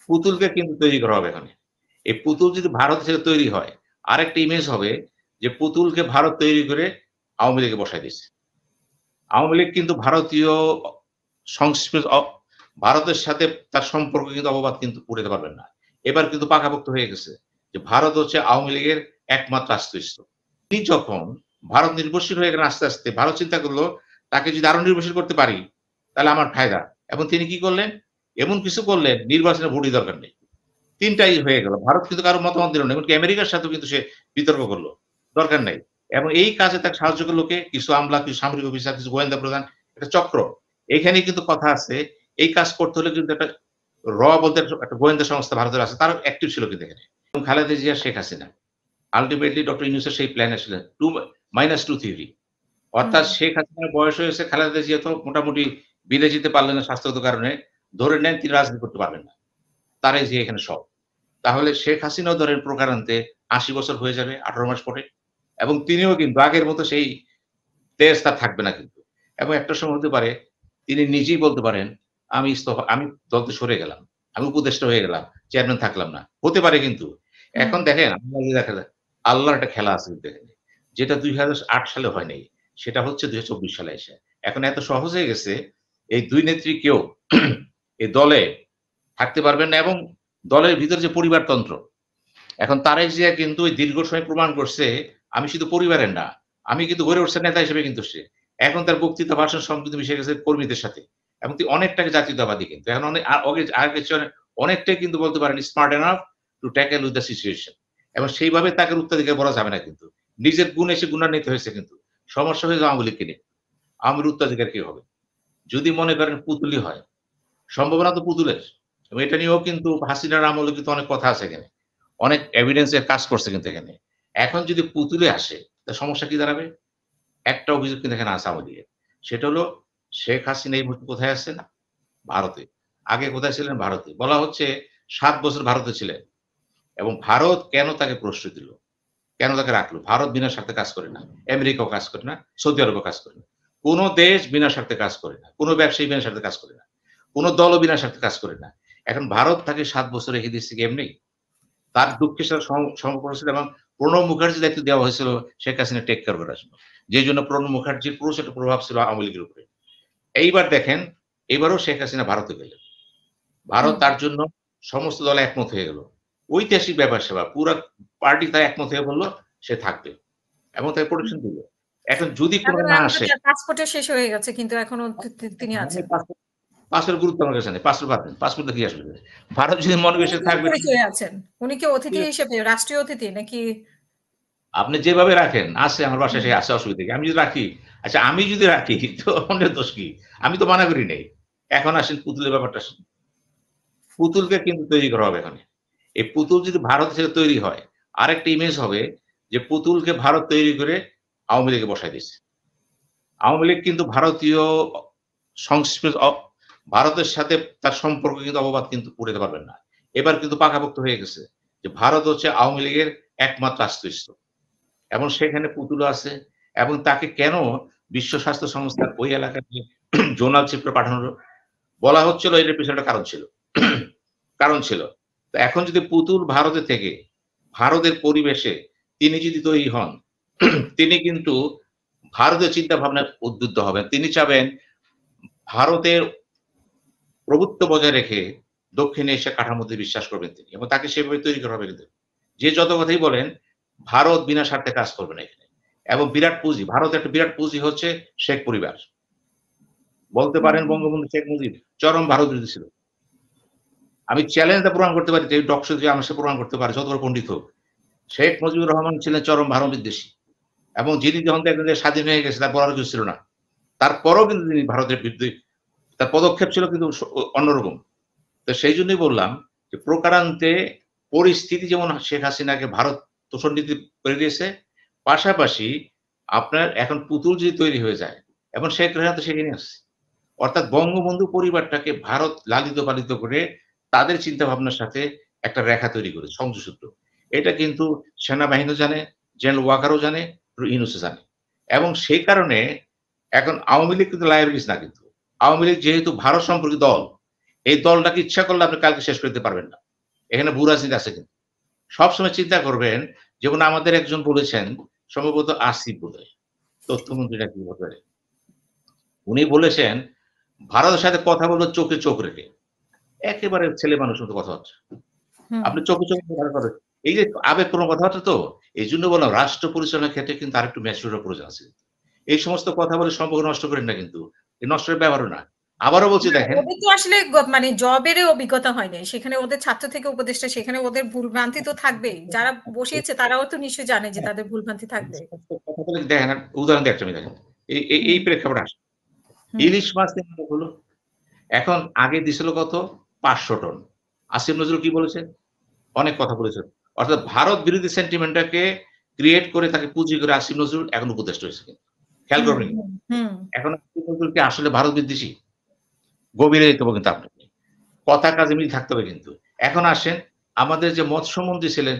পুতুলকে কিন্তু তৈরি করা হবে এখানে। এই পুতুল যদি ভারত থেকে তৈরি হয়, আরেকটা ইমেজ হবে যে পুতুলকে ভারত তৈরি করে আওয়ামী লীগে বসায় দিছে। আওয়ামী লীগ কিন্তু ভারতীয় সংস্কৃতি ভারতের সাথে তার সম্পর্ক কিন্তু অববাদ কিন্তু উঠাতে পারবেন না। এবার কিন্তু পাকাপোক্ত হয়ে গেছে যে ভারত হচ্ছে আওয়ামী লীগের একমাত্র আশ্রয়স্থল। তিনি যখন ভারত নির্ভরশীল হয়ে গেলেন আস্তে, আস্তে ভারত চিন্তা করলো তাকে যদি আরো নির্ভরশীল করতে পারি, তাহলে আমার ফায়দা। এবং তিনি কি করলেন? এমন কিছু করলেন নির্বাচনে ভোটই দরকার নেই। ৩ টাই হয়ে গেল। ভারত কিন্তু কারো মতামত দিল না। এমনকি আমেরিকার সাথেও কিন্তু সে বিতর্ক করল। দরকার নাই। এবং এই কাজে তাকে সাহায্য করল কে? কিছু আমলা, কিছু সামরিক অফিসার, কিছু গোয়েন্দা প্রধান। একটা চক্র। এখানেই কিন্তু কথা আছে। এই কাজ করতে হলে কিন্তু একটা বলতে একটা গোয়েন্দা সংস্থা ভারতের আছে। তারা অ্যাক্টিভ ছিল কিন্তু এখানে। এবং খালেদা জিয়া, শেখ হাসিনা। আল্টিমেটলি ডক্টর ইউনূসের সেই প্ল্যানে ছিলেন। 2 -2 থিওরি। হুম। অর্থাৎ শেখ হাসিনার বয়স হয়েছে, খালেদা জিয়া তো মোটামুটি বিদেশ যেতে পারলেন না স্বাস্থ্যগত কারণে। ধরে নেন তিনি রাজনীতি করতে পারবেন না। তারাই যে এখানে সব। তাহলে শেখ হাসিনাও ধরেন প্রকারান্তে ৮০ বছর হয়ে যাবে ১৮ মাস পরে। এবং তিনিও কিন্তু আগের মতো সেই তেজ তার থাকবে না কিন্তু। এবং একটা সময় হতে পারে তিনি নিজেই বলতে পারেন, আমি দল থেকে সরে গেলাম। আমি উপদেষ্টা হয়ে গেলাম। চেয়ারম্যান থাকলাম না। হতে পারে কিন্তু। হুম। এখন দেখেন দেখা যায় আল্লাহর একটা খেলা আছে কিন্তু এখানে। যেটা ২০০৮ সালে হয় নাই। সেটা হচ্ছে ২০২৪ সালে এসে। এখন এত সহজ হয়ে গেছে এই ২ নেত্রী কেউ এই দলে থাকতে পারবেন না এবং দলের ভিতরে যে পরিবারতন্ত্র এখন তারেক জিয়া কিন্তু ওই দীর্ঘ সময় প্রমাণ করছে, আমি শুধু পরিবারের না, আমি কিন্তু গড়ে উঠছে নেতা হিসেবে কিন্তু সে। এখন তার বক্তৃতা, ভাষণ সব কিন্তু মিশে গেছে কর্মীদের সাথে। এবং তিনি অনেকটাকে জাতীয়তাবাদী কিন্তু। এখন আগের চেয়ে অনেকটাই কিন্তু বলতে পারেন smart enough to tackle with the situation. এবং সেইভাবে তাকে উত্তরাধিকার বলা যাবে না কিন্তু। নিজের গুণ এসে গুণান্বিত হয়েছে কিন্তু। সমস্যা হয়েছে আওয়ামী লীগকে নিয়ে। আওয়ামী লীগ উত্তরাধিকার কি হবে? যদি মনে করেন পুতুলই হয়, সম্ভাবনা তো পুতুলের। এবং এটা নিয়েও কিন্তু হাসিনার আমলে কিন্তু অনেক কথা আছে এখানে। অনেক এভিডেন্স এর কাজ করছে কিন্তু এখানে। এখন যদি পুতুলে আসে, তা সমস্যা কি দাঁড়াবে? একটা অভিযোগ কিন্তু এখানে আছে আওয়ামী লীগের। সেটা হলো শেখ হাসিনা এই মুহূর্তে কোথায় আছেন? ভারতে। আগে কোথায় ছিলেন? ভারতে। বলা হচ্ছে ৭ বছর ভারতে ছিলেন। এবং ভারত কেন তাকে প্রশ্রয় দিল? কেন তাকে রাখলো? ভারত বিনা স্বার্থে কাজ করে না। আমেরিকাও কাজ করে না। সৌদি আরবও কাজ করে না। কোন দেশ বিনা স্বার্থে কাজ করে না। কোন ব্যবসায়ী বিনা স্বার্থে কাজ করে না। কোন দলও বিনা স্বার্থে কাজ করে না। এখন ভারত তাকে ৭ বছর রেখে দিচ্ছে কি এমনি? তার দুঃখের সাথে সমপর্ক ছিল এবং প্রণব মুখার্জির দায়িত্ব দেওয়া হয়েছিল শেখ হাসিনা টেক কেয়ার করার জন্য। যেই জন্য প্রণব মুখার্জির পুরো একটা প্রভাব ছিল আওয়ামী লীগের উপরে। এইবার দেখেন, এবারও শেখ হাসিনা ভারতে গেলেন। ভারত হুম। তার জন্য সমস্ত দল একমত হয়ে গেল। ঐতিহাসিক ব্যাপার-স্যাপার। পুরা পার্টি তাই একমত হয়ে বলল সে থাকবে। এবং তাকে প্রোটেকশন দিল। এখন যদি তার কোন মানে না এখন তো আসে পাসপোর্টে শেষ হয়ে গেছে কিন্তু এখনো তিনি আছেন। পাসপোর্ট গুরুত্ব আমার কাছে নেই। পাসপোর্ট বাদ দেন। পাসপোর্টটা কি আসবে? ভারত যদি মনে করে উনি সে কোন থাকবে ঠিক পরিচয়ে আছে। আছেন? উনি কি অতিথি হিসেবে রাষ্ট্রীয় অতিথি নাকি? আপনি যেভাবে রাখেন, আছে আমার বাসায় হুম। সে আছে অসুবিধা কি? আমি যদি রাখি, আচ্ছা আমি যদি রাখি তো অন্যের দোষ কি? আমি তো মানা করি নাই। এখন আসেন পুতুলের ব্যাপারটা আসেন। পুতুলকে কিন্তু তৈরি করা হবে এখানে। এই পুতুল যদি ভারত থেকে তৈরি হয়, আরেকটা ইমেজ হবে যে পুতুলকে ভারত তৈরি করে আওয়ামী লীগে বসায় দিছে। আওয়ামী লীগ কিন্তু ভারতীয় সংস্কৃতি ভারতের সাথে তার সম্পর্ক কিন্তু অববাদ কিন্তু উঠাতে পারবেন না। এবার কিন্তু পাকাপোক্ত হয়ে গেছে যে ভারত হচ্ছে আওয়ামী লীগের একমাত্র আশ্রয়স্থল। এবং সেখানে পুতুলও আছে এবং তাকে কেন বিশ্ব স্বাস্থ্য সংস্থার ওই এলাকায় জোনাল চিফ করে পাঠানো হলো? বলা হচ্ছিল এটার পেছনে একটা কারণ ছিল। কারণ ছিল। তো এখন যদি পুতুল ভারতে থেকে ভারতের পরিবেশে তিনি যদি তৈরি হন, তিনি কিন্তু ভারতের চিন্তা ভাবনায় উদ্বুদ্ধ হবেন। তিনি চাবেন ভারতের প্রভুত্ব বজায় রেখে দক্ষিণ এশিয়া কাঠামোতে বিশ্বাস করবেন তিনি এবং তাকে সেভাবে তৈরি করা হবে কিন্তু। যে যত কথাই বলেন, ভারত বিনা স্বার্থে কাজ করবে না এখানে। এবং বিরাট পুঁজি, ভারতের একটা বিরাট পুঁজি হচ্ছে শেখ পরিবার। বলতে হুম, পারেন হুম। বঙ্গবন্ধু শেখ মুজিব চরম ভারত বিরোধী ছিল। আমি চ্যালেঞ্জটা প্রমাণ করতে পারি যে ডক্টর যদি আমার সাথে প্রমাণ করতে পারে যত বড় পণ্ডিত হোক। শেখ মুজিবুর রহমান ছিলেন চরম ভারত বিদ্বেষী। এবং যিনি যখন দেখলেন যে স্বাধীন হয়ে গেছে তার বলার কিছু ছিল না। তারপরেও কিন্তু তিনি ভারতের বিরুদ্ধে তার পদক্ষেপ ছিল কিন্তু অন্যরকম। তো সেই জন্যই বললাম যে প্রকারান্তে পরিস্থিতি যেমন শেখ হাসিনাকে ভারত তোষণনীতি করে দিয়েছে, পাশাপাশি আপনার এখন পুতুল যদি তৈরি হয়ে যায় এবং শেখ রেহানা তো সেখানেই আছে। অর্থাৎ বঙ্গবন্ধু পরিবারটাকে ভারত লালিত-পালিত করে তাদের চিন্তাভাবনার সাথে একটা রেখা তৈরি করেছে, সংযোগসূত্র। এটা কিন্তু সেনাবাহিনীও জানে, জেনারেল ওয়াকারও জানে, ইউনূসও জানে। এবং সেই কারণে এখন আওয়ামী লীগ কিন্তু লায়াবিলিটিস না কিন্তু। আওয়ামী লীগ যেহেতু ভারত সম্পর্কী দল, এই দলটাকে ইচ্ছা করলে আপনি কালকে শেষ করে দিতে পারবেন না। এখানে ভূ রাজনীতি আছে কিন্তু। সবসময় চিন্তা করবেন, যেমন আমাদের একজন বলেছেন, সম্ভবত আসিফ বোধহয়, তথ্যমন্ত্রী নাকি হতে পারে। উনি বলেছেন, ভারতের সাথে কথা বলবে চোখে চোখ রেখে। একেবারে ছেলে মানুষের মতো কথাবার্তা। হুম, আপনি চোখে চোখে ব্যবহার করেন। এই যে আবেগপ্রবণ কথাবার্তা তো, এইজন্য বললাম রাষ্ট্র পরিচালনার ক্ষেত্রে কিন্তু আরেকটু ম্যাচিউর এর প্রয়োজন আছে। এই সমস্ত কথা বলে সম্পর্ক নষ্ট করেন না কিন্তু। এই নষ্টের ব্যবহারও না। আবারও বলছি না, দেখেন, ওদের তো আসলে মানে জবেরই অভিজ্ঞতা হয় নাই। সেখানে ওদের ছাত্র থেকে উপদেষ্টা, সেখানে ওদের ভুলভ্রান্তি তো থাকবেই। যারা বসিয়েছে তারাও তো নিশ্চয়ই জানে যে তাদের ভুলভ্রান্তি থাকবে। কথা বলে দেখেন, উদাহরণ দিই একটা আমি দেখেন। এই হুম, প্রেক্ষাপটে আসেন। হুম, ইলিশ মাছ নিয়ে হলো। এখন আগে দিছিল কত? ৫০০ টন। আসিফ নজরুল কি বলেছেন? অনেক কথা বলেছেন। অর্থাৎ ভারত বিরোধী সেন্টিমেন্টটাকে ক্রিয়েট করে তাকে পুঁজি করে আসিফ নজরুল এখন উপদেষ্টা হয়েছে কিন্তু। খেয়াল হুম, করবেন কিন্তু। হুম, হুম, এখন আসিফ নজরুল কি আসলে ভারত বিদ্বেষী? গভীরে যেতে হবে কিন্তু আপনাকে। কথা কাজে মিল থাকতে হবে কিন্তু। এখন আসেন, আমাদের যে মৎস্যমন্ত্রী ছিলেন,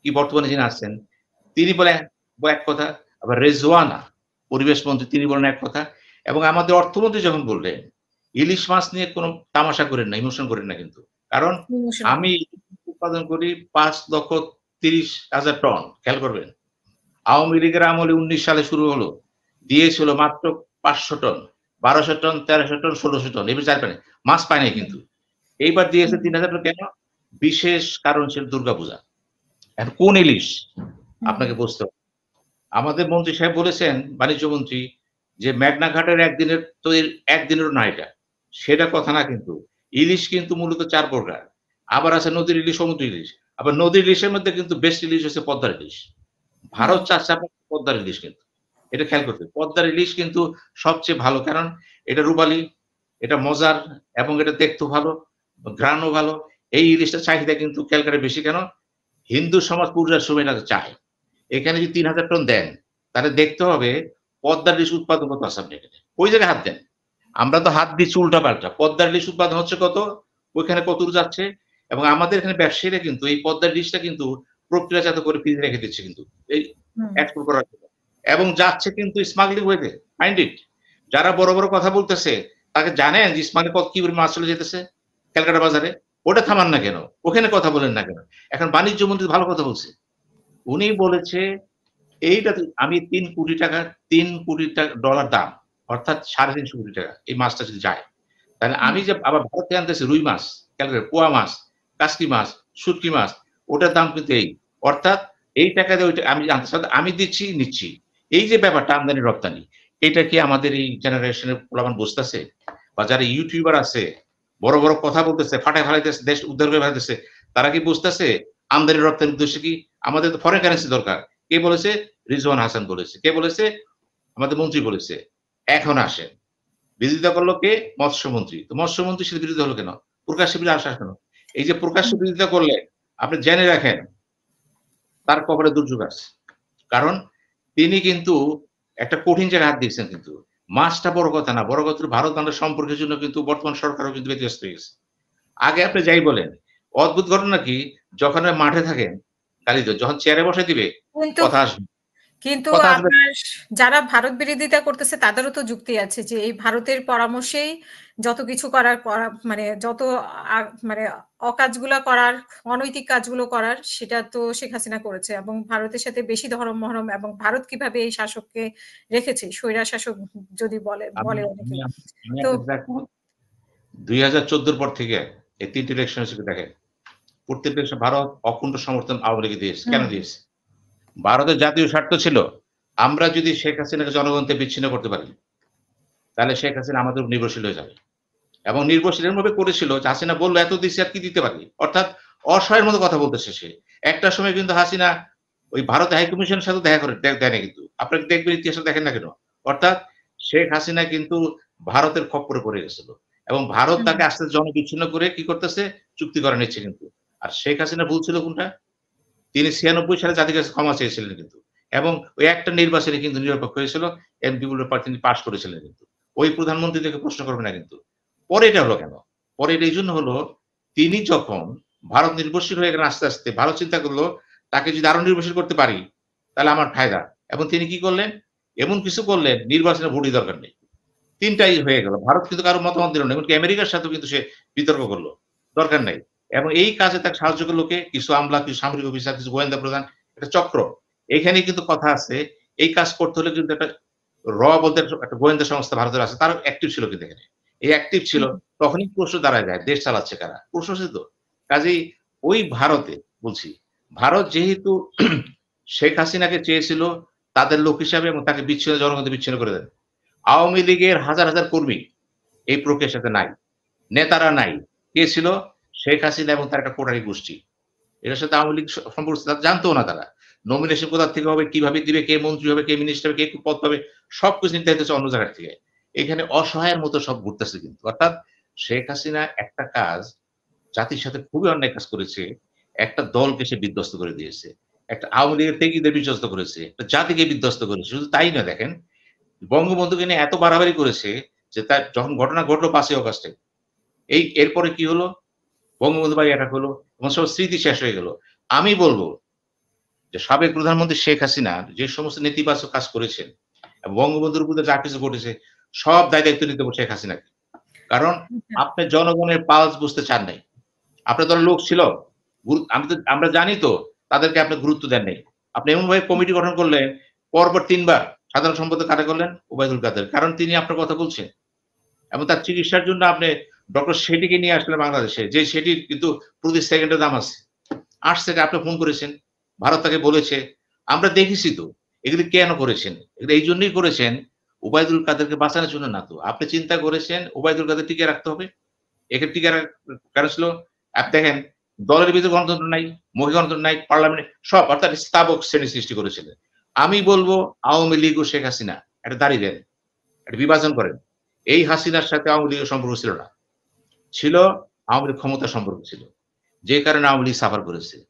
কি বর্তমানে যিনি আছেন, তিনি বলেন এক কথা, আবার রেজওয়ানা পরিবেশ মন্ত্রী তিনি বলেন এক কথা, এবং আমাদের অর্থমন্ত্রী যখন বললেন, ইলিশ মাছ নিয়ে কোন তামাশা করেন না, ইমোশন করেন না কিন্তু। কারণ ইমোশনাল। আমি উৎপাদন করি ৫,৩০,০০০ টন। খেয়াল করবেন। আওয়ামী লীগের আমলে ১৯ সালে শুরু হলো। দিয়েছিল মাত্র ৫০০ টন, ১২০০ টন, ১৩০০ টন, ১৬০০ টন। এবার ৪ পানি। মাছ পায় নাই হুম, কিন্তু। এইবার দিয়েছে হুম, ৩,০০০ টন কেন? বিশেষ কারণ ছিল দুর্গাপূজা। এখন কোন ইলিশ? হুম, আপনাকে বুঝতে হবে। আমাদের মন্ত্রী সাহেব বলেছেন, বাণিজ্য মন্ত্রী, যে মেঘনা ঘাটের একদিনের তো একদিনেরও না এটা। সেটা কথা না কিন্তু। ইলিশ কিন্তু মূলত ৪ প্রকার। আবার আছে নদীর ইলিশ, সমুদ্র ইলিশ। আবার নদীর ইলিশের মধ্যে কিন্তু বেস্ট ইলিশ হচ্ছে পদ্মার ইলিশ। হুম, ভারত চাচ্ছে আপনার পদ্মার ইলিশ কিন্তু। এটা খেয়াল করতে হবে। পদ্মার ইলিশ কিন্তু সবচেয়ে ভালো। কারণ এটা রূপালি, এটা মজার, এবং এটা দেখতেও ভালো, ঘ্রাণও ভালো। এই ইলিশটার চাহিদা কিন্তু ক্যালকাটায় বেশি কেন? হিন্দু সমাজ পূজার সময় এটাকে চায়। এখানে যদি ৩,০০০ টন দেন, তাহলে দেখতে হবে পদ্মার ইলিশ উৎপাদন কত আছে আপনি এখানে। ওই জায়গায় হাত দেন। আমরা তো হাত দিচ্ছি উল্টাপাল্টা। পদ্মার ইলিশ উৎপাদন হচ্ছে কত? ওইখানে কতদূর যাচ্ছে? এবং আমাদের এখানে ব্যবসায়ীরা কিন্তু এই পদ্মার ইলিশটা কিন্তু প্রক্রিয়াজাত করে ফ্রিজে রেখে দিচ্ছে কিন্তু। এই হুম, এক্সপোর্ট করার জন্য। এবং যাচ্ছে কিন্তু স্মাগলিং ওয়েতে। Mind it. যারা বড়, বড় কথা বলতেছে, তাকে জানেন যে স্মাগলিং কি পরিমাণ মাছ চলে যেতেছে ক্যালকাটা বাজারে? ওটা থামান না কেন? ওখানে কথা বলেন না কেন? এখন বাণিজ্য মন্ত্রী ভালো কথা বলছে। উনি বলেছে, এইটা তো আমি $৩,০০,০০,০০০ ডলার দাম। অর্থাৎ ৳৩৫০ এই মাছটা যদি যায়। তাহলে হুম, আমি যে আবার ভারত থেকে আনতেছি রুই মাছ, খেয়াল করেন পোয়া মাছ, কাসকি মাছ, শুটকি মাছ, ওটার দাম কিন্তু এই। অর্থাৎ এই টাকা দিয়ে ওইটা আমি আনতেছি। অর্থাৎ আমি দিচ্ছি, নিচ্ছি। এই যে ব্যাপারটা আমদানি রপ্তানি, এটা কি আমাদের এই জেনারেশনের পোলাপান বুঝতেছে? বা যারা ইউটিউবার আছে, বড়, বড় কথা বলতেছে, ফাটায় ফালাইতেছে, দেশ উদ্ধার করে ফেলাইতেছে, তারা কি বুঝতেছে আমদানি রপ্তানির উদ্দেশ্য কি? আমাদের তো ফরেন কারেন্সি দরকার। কে বলেছে? রিজওয়ান হাসান বলেছে। কে বলেছে? আমাদের মন্ত্রী বলেছে। এখন আসেন, বিরোধিতা করলো কে? মৎস্যমন্ত্রী। তো মৎস্যমন্ত্রীর সাথে বিরোধিতা হলো কেন? প্রকাশ্যে বিরোধী আসা কেন? এই যে প্রকাশ্যে হুম, বিরোধিতা করলে আপনি জেনে রাখেন তার কপালে দুর্যোগ আছে। কারণ তিনি কিন্তু একটা কঠিন জায়গায় হাত দিয়েছেন কিন্তু। মাছটা বড় কথা না। বড় কথা হলো ভারত বাংলার সম্পর্কের জন্য কিন্তু বর্তমান সরকারও কিন্তু ব্যতিব্যস্ত হয়ে গেছে। আগে আপনি যাই বলেন, অদ্ভুত ঘটনা কি, যখন ওই মাঠে থাকেন, খালিদ যখন চেয়ারে বসায় দিবে, কিন্তু কথা আসবে। কিন্তু কথা আসবে। আপনার যারা ভারত বিরোধিতা করতেছে তাদেরও তো যুক্তি আছে যে এই ভারতের পরামর্শেই যত কিছু করার মানে যত আ মানে অকাজগুলা করার, অনৈতিক কাজগুলো করার সেটা তো শেখ হাসিনা করেছে এবং ভারতের সাথে বেশি ধরম-মহরম এবং ভারত কিভাবে এই শাসককে রেখেছে, স্বৈরা শাসক যদি বলে আমি বলে আমি অনেকে। আমি তো আপনার সাথে একমত। ২০১৪ র পর থেকে এই ৩ টি ইলেকশন হিসেবে দেখেন। প্রত্যেকটা ইলেকশন ভারত অকুণ্ঠ সমর্থন আওয়ামী লীগকে দিয়েছে। কেন হুম, দিয়েছে? ভারতের জাতীয় স্বার্থ ছিল, আমরা যদি শেখ হাসিনাকে জনগণ থেকে বিচ্ছিন্ন করতে পারি, তাহলে শেখ হাসিনা আমাদের উপর নির্ভরশীল হয়ে যাবে। এবং নির্ভরশীল এমনভাবে করেছিল যে হাসিনা বলল, "এত দিছি আর কি দিতে পারি?" অর্থাৎ অসহায়ের মতো কথা বলতেছে সে। একটা সময় কিন্তু হাসিনা ওই ভারতের হাই কমিশনের সাথেও দেখা করে দেয় নাই কিন্তু। আপনারা দেখবেন ইতিহাসে দেখেন না কেন? অর্থাৎ শেখ হাসিনা কিন্তু ভারতের খপ্পরে পড়ে গেছিল। এবং ভারত হুম, তাকে আস্তে জনবিচ্ছিন্ন করে কি করতেছে? চুক্তি করে নিচ্ছে কিন্তু। আর শেখ হাসিনা ভুল ছিল কোনটা? তিনি ৯৬ সালে জাতির কাছে ক্ষমা চেয়েছিলেন কিন্তু। এবং ওই একটা নির্বাচনে কিন্তু নিরপেক্ষ হয়েছিল। বিপুল ব্যাপার তিনি পাস করেছিলেন কিন্তু। ওই প্রধানমন্ত্রী থেকে প্রশ্ন করবে না কিন্তু। পরে এটা হলো কেন? পরে এটা এইজন্য হলো, তিনি যখন ভারত নির্ভরশীল হয়ে গেলেন আস্তে, আস্তে ভারত চিন্তা করল, তাকে যদি আরো নির্ভরশীল করতে পারি, তাহলে আমার ফায়দা। এবং তিনি কি করলেন? এমন কিছু করলেন, নির্বাচনে ভোটই দরকার নেই। তিনটাই হয়ে গেল। ভারত কিন্তু কারো মতামত দিল না। এমনকি আমেরিকার সাথেও কিন্তু সে বিতর্ক করল। দরকার নাই। এবং এই কাজে তাকে সাহায্য করল কে? কিছু আমলা, কিছু সামরিক অফিসার, কিছু গোয়েন্দা প্রধান। একটা চক্র। এইখানেই কিন্তু কথা আছে। এই কাজ করতে হলে কিন্তু একটা বলতে একটা গোয়েন্দা সংস্থা ভারতের আছে। তারাও অ্যাক্টিভ ছিল কিন্তু এখানে। এই অ্যাক্টিভ ছিল। হুম, তখনই প্রশ্ন দাঁড়ায় যায়, দেশ চালাচ্ছে কারা? প্রশ্নসিত। কাজেই ওই ভারতে বলছি, ভারত যেহেতু শেখ হাসিনাকে চেয়েছিল তাদের লোক হিসাবে এবং তাকে জনগণ থেকে বিচ্ছিন্ন করে দেন। আওয়ামী লীগের হাজার, হাজার কর্মী এই প্রক্রিয়ার সাথে নাই। নেতারা নাই। কে ছিল? শেখ হাসিনা এবং তার একটা কোটারি গোষ্ঠী। এটার সাথে আওয়ামী লীগ সম্পর্ক তারা জানতও না তারা। নমিনেশন কোথা থেকে হবে, কিভাবে দিবে, কে মন্ত্রী হবে, কে মিনিস্টার হবে, কে পদ পাবে সবকিছু নির্ধারিত হচ্ছে অন্য জায়গা থেকে। এখানে অসহায়ের মতো সব ঘুরতেছে কিন্তু। অর্থাৎ শেখ হাসিনা একটা কাজ জাতির সাথে খুবই অন্যায় কাজ করেছে। একটা দলকে সে বিধ্বস্ত করে দিয়েছে। একটা আওয়ামী লীগের ত্যাগীদের বিধ্বস্ত করেছে। একটা জাতিকে বিধ্বস্ত করেছে। শুধু তাই না দেখেন, বঙ্গবন্ধুকে নিয়ে এত বাড়াবাড়ি করেছে যে তার যখন ঘটনা ঘটলো ৫ই অগাস্টে, এরপরে কি হলো? বঙ্গবন্ধু বাড়ি অ্যাটাক হলো এবং সব স্মৃতি শেষ হয়ে গেল। আমি বলব যে সাবেক প্রধানমন্ত্রী শেখ হাসিনা যে সমস্ত নেতিবাচক কাজ করেছেন এবং বঙ্গবন্ধুর উপরে যা কিছু ঘটেছে সব দায়-দায়িত্ব নিতে হবে শেখ হাসিনাকে। কারণ হুম, আপনি জনগণের পালস বুঝতে চান নাই। আপনার দলের লোক ছিল। আমরা জানি তো তাদেরকে আপনি গুরুত্ব দেন নাই। আপনি এমনভাবে কমিটি গঠন করলেন, পরপর ৩ বার সাধারণ সম্পাদক কারা করলেন? ওবায়দুল কাদের। কারণ তিনি আপনার কথা বলছেন। এবং তার চিকিৎসার জন্য আপনি ডক্টর শেঠিকে নিয়ে আসলেন বাংলাদেশে। যে সেটির কিন্তু প্রতি সেকেন্ডে দাম আছে। আসছে আপনি ফোন করেছেন। ভারত তাকে বলেছে। আমরা দেখেছি তো। এগুলি কেন করেছেন? এগুলো এইজন্যই করেছেন ওবায়দুল কাদেরকে বাঁচানোর জন্য না তো। আপনি চিন্তা করেছেন ওবায়দুল কাদের টিকিয়ে রাখতে হবে। এখানে টিকে রাখার কারণ ছিল দেখেন দলের ভিতরে গণতন্ত্র নাই, মৌখিক গণতন্ত্র নাই, পার্লামেন্টে সব অর্থাৎ স্তাবক শ্রেণী সৃষ্টি করেছিলেন। আমি বলব আওয়ামী লীগ ও শেখ হাসিনা একটা দাঁড়ি দেন, একটা বিভাজন করেন। এই হাসিনার সাথে আওয়ামী লীগের সম্পর্ক ছিল না। ছিল আওয়ামী লীগ ক্ষমতার সম্পর্ক ছিল। যে কারণে আওয়ামী লীগ সাফার করেছে।